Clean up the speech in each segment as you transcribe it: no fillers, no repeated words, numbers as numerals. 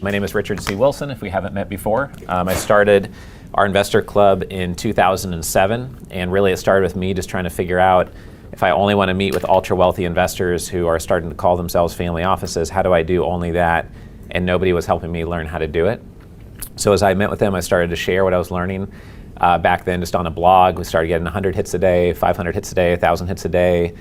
My name is Richard C. Wilson, if we haven't met before. I started our investor club in 2007, and really it started with me just trying to figure out if I only want to meet with ultra wealthy investors who are starting to call themselves family offices, how do I do only that? And nobody was helping me learn how to do it. So as I met with them, I started to share what I was learning back then just on a blog. We started getting 100 hits a day, 500 hits a day, 1,000 hits a day.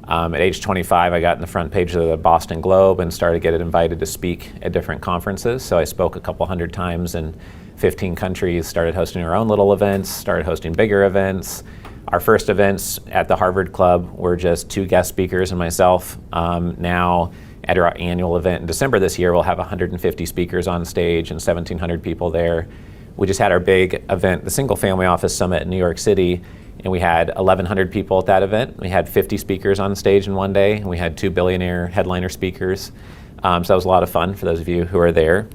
At age 25, I got in the front page of the Boston Globe and started getting invited to speak at different conferences. So I spoke a couple hundred times in 15 countries, started hosting our own little events, started hosting bigger events. Our first events at the Harvard Club were just 2 guest speakers and myself. Now at our annual event in December this year, we'll have 150 speakers on stage and 1,700 people there. We just had our big event, the Single Family Office Summit in New York City, and we had 1,100 people at that event. We had 50 speakers on stage in one day, and we had 2 billionaire headliner speakers. So that was a lot of fun for those of you who are there.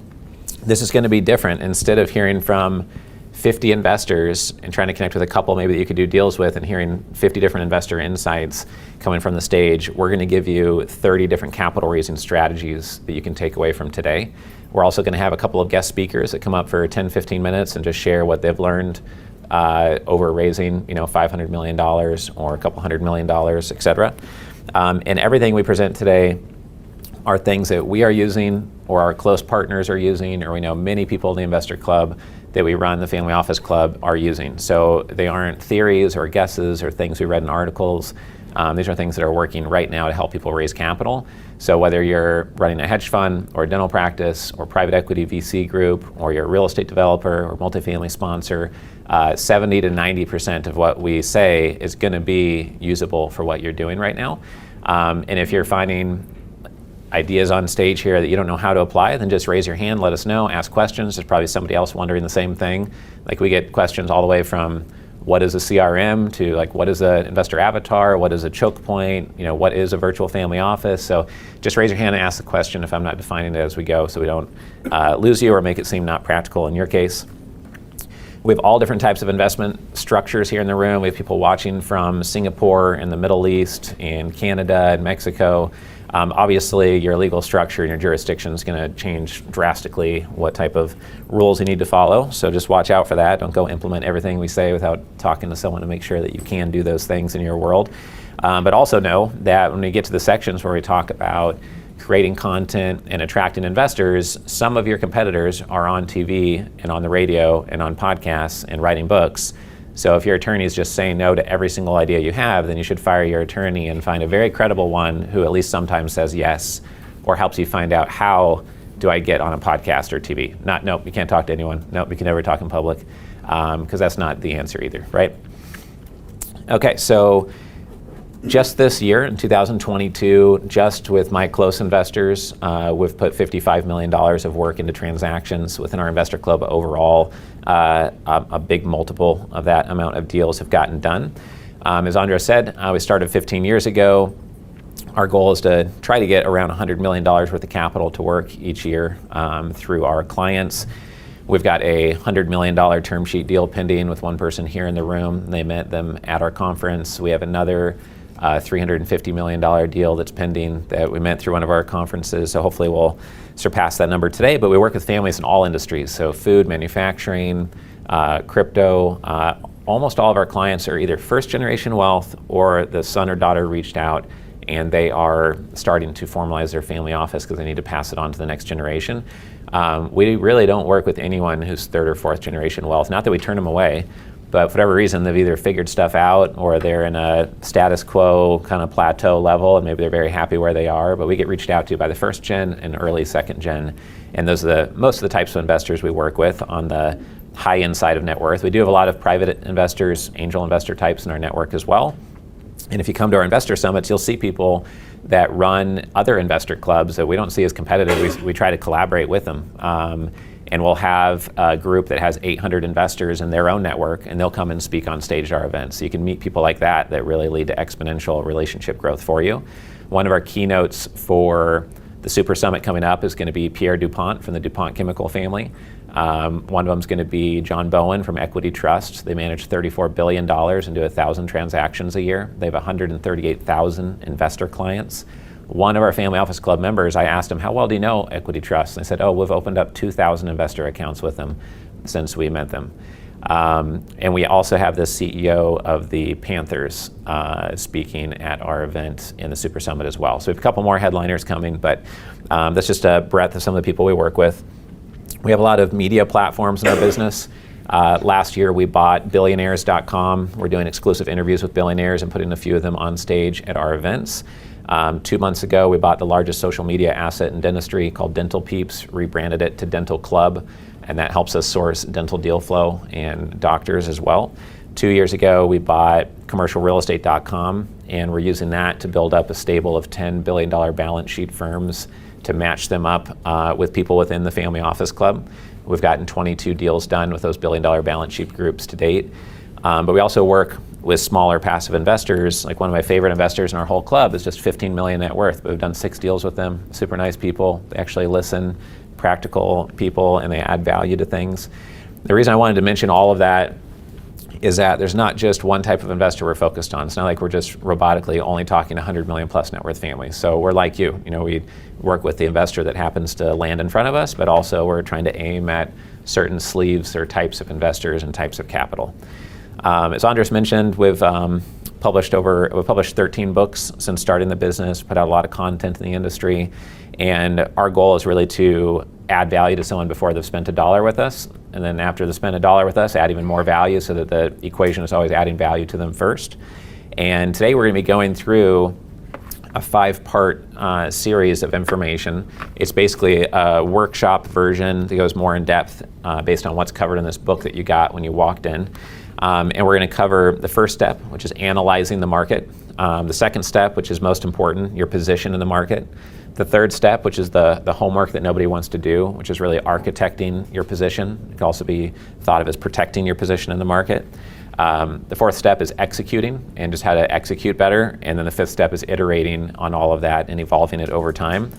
This is going to be different. Instead of hearing from 50 investors and trying to connect with a couple maybe that you could do deals with and hearing 50 different investor insights coming from the stage, we're going to give you 30 different capital raising strategies that you can take away from today. We're also going to have a couple of guest speakers that come up for 10, 15 minutes and just share what they've learned over raising, $500 million or a couple $100 million, et cetera. And everything we present today are things that we are using or our close partners are using, or we know many people in the investor club that we run, the Family Office Club, are using. So they aren't theories or guesses or things we read in articles. These are things that are working right now to help people raise capital. So whether you're running a hedge fund or a dental practice or private equity VC group, or you're a real estate developer or multifamily sponsor, 70 to 90% of what we say is going to be usable for what you're doing right now. And if you're finding ideas on stage here that you don't know how to apply, then just raise your hand, let us know, ask questions. There's probably somebody else wondering the same thing. Like, we get questions all the way from what is a CRM to like what is an investor avatar, what is a choke point, what is a virtual family office. So just raise your hand and ask the question if I'm not defining it as we go, so we don't lose you or make it seem not practical in your case. We have all different types of investment structures here in the room. We have people watching from Singapore and the Middle East and Canada and Mexico. Obviously, your legal structure and your jurisdiction is going to change drastically what type of rules you need to follow. So just watch out for that. Don't go implement everything we say without talking to someone to make sure that you can do those things in your world. But also know that when we get to the sections where we talk about creating content and attracting investors, some of your competitors are on TV and on the radio and on podcasts and writing books. So if your attorney is just saying no to every single idea you have, then you should fire your attorney and find a very credible one who at least sometimes says yes, or helps you find out, how do I get on a podcast or TV? Not, nope, you can't talk to anyone. Nope, you can never talk in public, because that's not the answer either, right? Okay, so just this year, in 2022, just with my close investors, we've put $55 million of work into transactions within our investor club overall. A big multiple of that amount of deals have gotten done. As Andres said, we started 15 years ago. Our goal is to try to get around $100 million worth of capital to work each year through our clients. We've got a $100 million term sheet deal pending with one person here in the room. They met them at our conference. We have another $350 million deal that's pending that we met through one of our conferences. So hopefully we'll surpass that number today. But we work with families in all industries. So food, manufacturing, crypto. Almost all of our clients are either first generation wealth, or the son or daughter reached out and they are starting to formalize their family office because they need to pass it on to the next generation. We really don't work with anyone who's third or fourth generation wealth. Not that we turn them away, but for whatever reason, they've either figured stuff out or they're in a status quo kind of plateau level, and maybe they're very happy where they are. But we get reached out to by the first gen and early second gen. And those are most of the types of investors we work with on the high end side of net worth. We do have a lot of private investors, angel investor types in our network as well. And if you come to our investor summits, you'll see people that run other investor clubs that we don't see as competitive. We try to collaborate with them. And we'll have a group that has 800 investors in their own network, and they'll come and speak on stage at our events. So you can meet people like that really lead to exponential relationship growth for you. One of our keynotes for the Super Summit coming up is going to be Pierre DuPont from the DuPont chemical family. One of them is going to be John Bowen from Equity Trust. They manage $34 billion and do 1,000 transactions a year. They have 138,000 investor clients. one of our family office club members, I asked him, how well do you know Equity Trust? And they said, oh, we've opened up 2,000 investor accounts with them since we met them. And we also have the CEO of the Panthers speaking at our event in the Super Summit as well. So we have a couple more headliners coming, but that's just a breadth of some of the people we work with. We have a lot of media platforms in our business. Last year we bought billionaires.com. We're doing exclusive interviews with billionaires and putting a few of them on stage at our events. 2 months ago we bought the largest social media asset in dentistry called Dental Peeps, rebranded it to Dental Club, and that helps us source dental deal flow and doctors as well. 2 years ago we bought commercialrealestate.com, and we're using that to build up a stable of $10 billion balance sheet firms to match them up with people within the family office club. We've gotten 22 deals done with those billion-dollar balance sheet groups to date. But we also work with smaller passive investors. Like one of my favorite investors in our whole club is just 15 million net worth, but we've done 6 deals with them. Super nice people. They actually listen, practical people, and they add value to things. The reason I wanted to mention all of that is that there's not just one type of investor we're focused on. It's not like we're just robotically only talking 100 million plus net worth families. So we're like you. We work with the investor that happens to land in front of us, but also we're trying to aim at certain sleeves or types of investors and types of capital. As Andres mentioned, we've published 13 books since starting the business, put out a lot of content in the industry, and our goal is really to add value to someone before they've spent $1 with us, and then after they spend $1 with us, add even more value so that the equation is always adding value to them first. And today we're going to be going through a 5-part series of information. It's basically a workshop version that goes more in depth based on what's covered in this book that you got when you walked in. And we're going to cover the first step, which is analyzing the market. The second step, which is most important, your position in the market. The third step, which is the homework that nobody wants to do, which is really architecting your position. It can also be thought of as protecting your position in the market. The fourth step is executing and just how to execute better. And then the fifth step is iterating on all of that and evolving it over time.